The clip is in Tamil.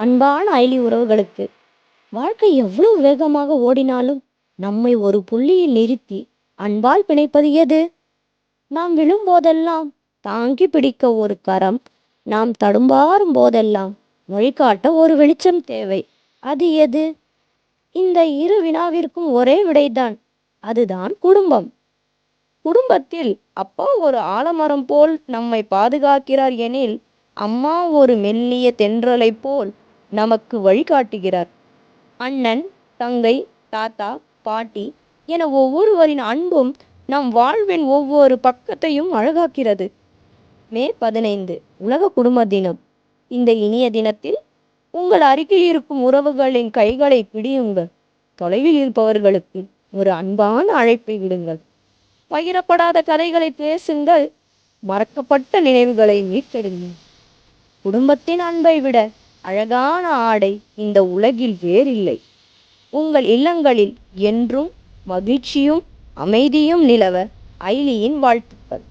அன்பான அயலி உறவுகளுக்கு வாழ்க்கை எவ்வளவு வேகமாக ஓடினாலும் நம்மை ஒரு புள்ளியில் நிறுத்தி அன்பால் பிணைப்பது எது? நாம் விழும்போதெல்லாம் தாங்கி பிடிக்க ஒரு கரம், நாம் தடுமாறும் போதெல்லாம் வழிகாட்ட ஒரு வெளிச்சம் தேவை. அது எது? இந்த இரு வினாவிற்கும் ஒரே விடைதான். அதுதான் குடும்பம். குடும்பத்தில் அப்பா ஒரு ஆலமரம் போல் நம்மை பாதுகாக்கிறார் எனில், அம்மா ஒரு மெல்லிய தென்றலை போல் நமக்கு வழிகாட்டுகிறார். அண்ணன், தங்கை, தாத்தா, பாட்டி என ஒவ்வொருவரின் அன்பும் நம் வாழ்வின் ஒவ்வொரு பக்கத்தையும் அழகாக்கிறது. மே 15 உலக குடும்ப தினம். இந்த இனிய தினத்தில் உங்கள் அருகில் இருக்கும் உறவுகளின் கைகளை பிடியுங்கள். தொலைவில் இருப்பவர்களுக்கு ஒரு அன்பான அழைப்பை விடுங்கள். பகிரப்படாத கதைகளை பேசுங்கள். மறக்கப்பட்ட நினைவுகளை மீட்டெடுங்கள். குடும்பத்தின் அன்பை விட அழகான ஆடை இந்த உலகில் வேறில்லை. உங்கள் இல்லங்களில் என்றும் மகிழ்ச்சியும் அமைதியும் நிலவ அயலியின் வாழ்த்துக்கள்.